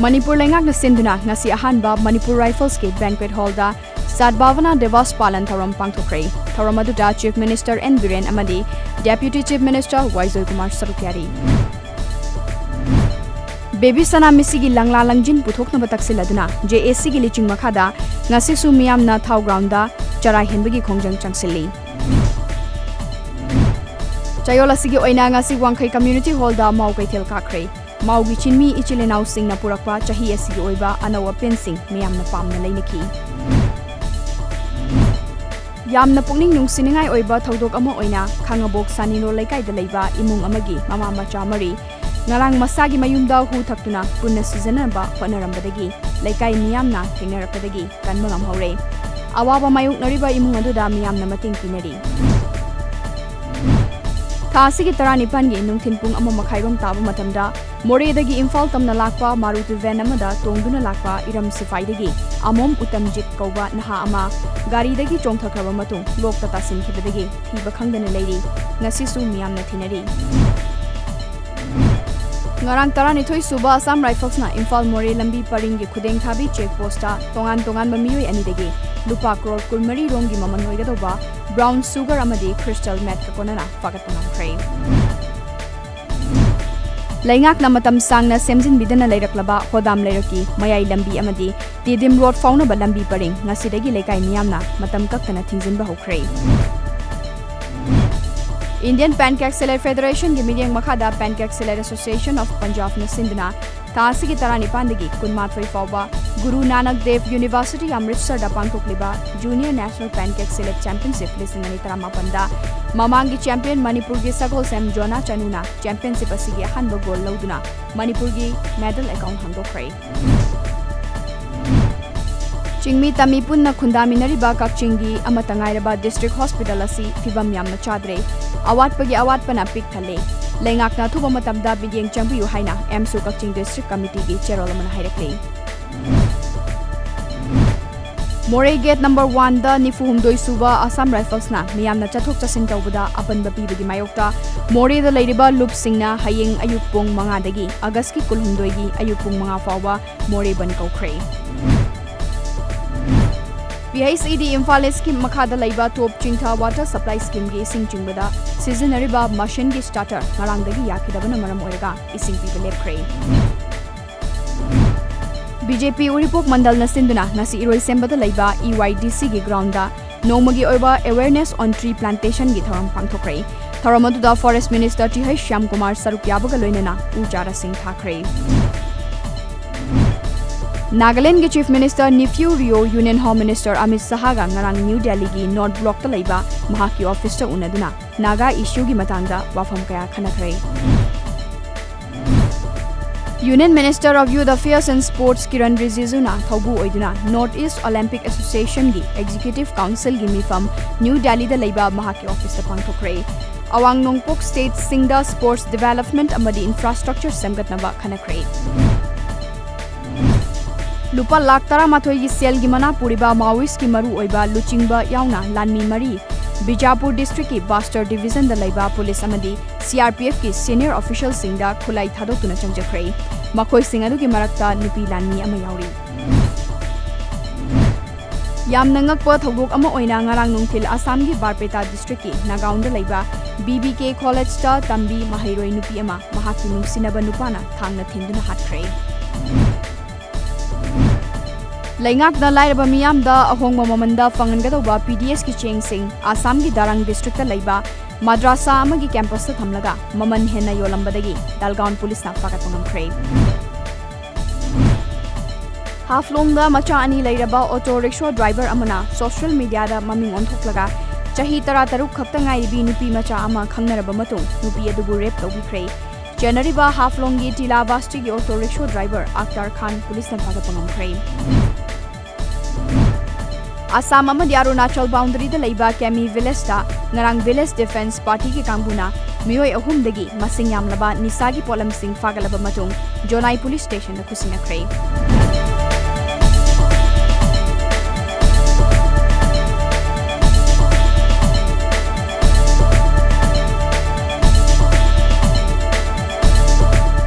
Manipur Lengak na Sinduna ngasi ahanba Manipur Rifles Gate Banquet Hall da Sadbhavana Devas Palan Thoram pangthokre. Thoram aduda Chief Minister N Biren amadi Deputy Chief Minister Waizoy Kumar Sarukyari. Baby sana misigi langla langjin puthokna bataksiladuna JAC gi liching makhada ngasi su miyamna thau ground da charai henbagi khongjang changsili. Chayola sigi oina ngasi Wangkhai Community Hall da mau kaithel kakre. Maugi chinmi ichilenau sing na purakpa chahi asigi oiba anawa pensing miyamna pamna leinaki. Yamna pungning nungsiningai oiba thodok ama oina khangabok sanino laikai da leiba imung amagi mama macha mari ngarang masagi mayumda hu thaktuna punna sijanaba honarambadagi laikai miyamna thengnarapdagi kanmangam hore awaba mayuk nariba imung aduda miyamna mating pinari. Thasigi taranipan gi nungthin pung ama makhairom tabu matamda Moredagi Imphal tamna lakpa Maruti van amada tongduna lakpa Iram Sifaidagi Amom Utamjit kauba naha ama garidagi chongthakraba matung lokta tasinkhibadagi thiba khangdana leiri ngasisu miyamna thinari. Ngarang taranithoi suba Assam Rifles na Imphal More lambi paring gi khudeng thabi checkpost ta tongan bamiyoi anidagi lupa crore kulmari rongi maman hoigadoba brown sugar amadi crystal mat ka konana fagatpanam khrei. Laingak na matam sang na semjin bidana leiraklaba hodam leiraki mayai lambi amadi tidim road fauna ba lambi paring ngasidagi lekai miyamna matam kaktana thingjinba hokhrei. Indian Pancake Seller Federation gi midyang makhada Pancake Seller Association of Punjab na sinduna Thasigi Taranipandagi Kunmathoi fauba Guru Nanak Dev University Amritsar da pangthokliba Junior National Pancake Seller Championship lisingani taramapanda Mamangi champion Manipur gi Sagol Sem Jona Chanuna championship asigi ahanba goal lauduna Manipur gi medal account hangdokhrei. Chingmi Tamipun na khundaminariba Kakchingi amatangairaba district hospital asi fibam yamna chadre awatpana pik thale Lengak na thuba matamda bidyeng changbiyu haina MSU Kakching district committee gi chairol amana hairakle. More gate number 1 da nifuhumdoi suba Assam Rifles na miyamna chathok chasin tawbada apanba pibagi mayokta More da leiriba loop singna hayeng ayuk pung 5 dagi August ki kulhumdoi gi ayuk pung 5 fawba More ban kaukrei. PHCD Imphal scheme makhada laiba top chingtha water supply scheme gi sing chingbada seasonariba machine gi starter marangdagi yakidabana maram oiraga ising piba lepkrei. BJP Uripok Mandal na sinduna nasi iroi sembada laiba EYDC gi ground da nomagi oiba awareness on tree plantation gi thoram pangthokrai. Thoramadu da Forest Minister T Shyam Kumar Sarukyabaga loinana ujara sing thakrei. Nagaland के Chief Minister Nephew Rio Union Home Minister Amit Sahaga ngarang New Delhi gi North Block ta laiba mahaki office ta unaduna Naga issue gi matangda wafam kaya khanakrei. Union Minister of Youth Affairs and Sports Kiran Rijiju na thobu oiduna North East Olympic Association gi Executive Council gi mifam New Delhi da laiba mahaki office ta pangthokhrei. Awang Nongpok State Singda Sports Development amadi infrastructure semgatnaba khanakrei. Lupa lakh taramathoi gi sel gi mana puriba Maoist ki maru oiba luchingba yauna lanmi mari Bijapur district ki Bastard division da laiba police amadi CRPF ki senior official singda khulai thadokuna changjakhrei makhoi singadu gi marakta nupi lanmi ama yauri. Yamna ngakpa thodok ama oina ngarang nungthil Assam gi Barpeta district ki Nagaon da laiba BBK college ta tambi mahairoi nupi ama mahaki nungsinaba nupana thangna thinduna hatkrei. Laingak da lairaba miyam da ahongma mamanda fangangadauba PDS ki chengsing Assam gi Darang district ta laiba madrasa amagi campus ta thamlaga maman hena yolambadagi Dalgaon police na fagatpangam khrei. Haflong da macha ani lairaba auto rickshaw driver amana social media da maming onthoklaga chahi taruk khakta ngairibi nupi macha ama khangnaraba matung nupi adubu rape tawbikrei. Janariba Haflong gi Tilavasti gi auto rickshaw driver Akhtar Khan police na fagatpangam khrei. Assam amadi Arunachal boundary da laiba Kemi village ta ngarang village defense party ki kambuna miyoi ahumdagi masing yamlaba nisagi polam sing fagalaba matung Jonai police station na kusina khrei.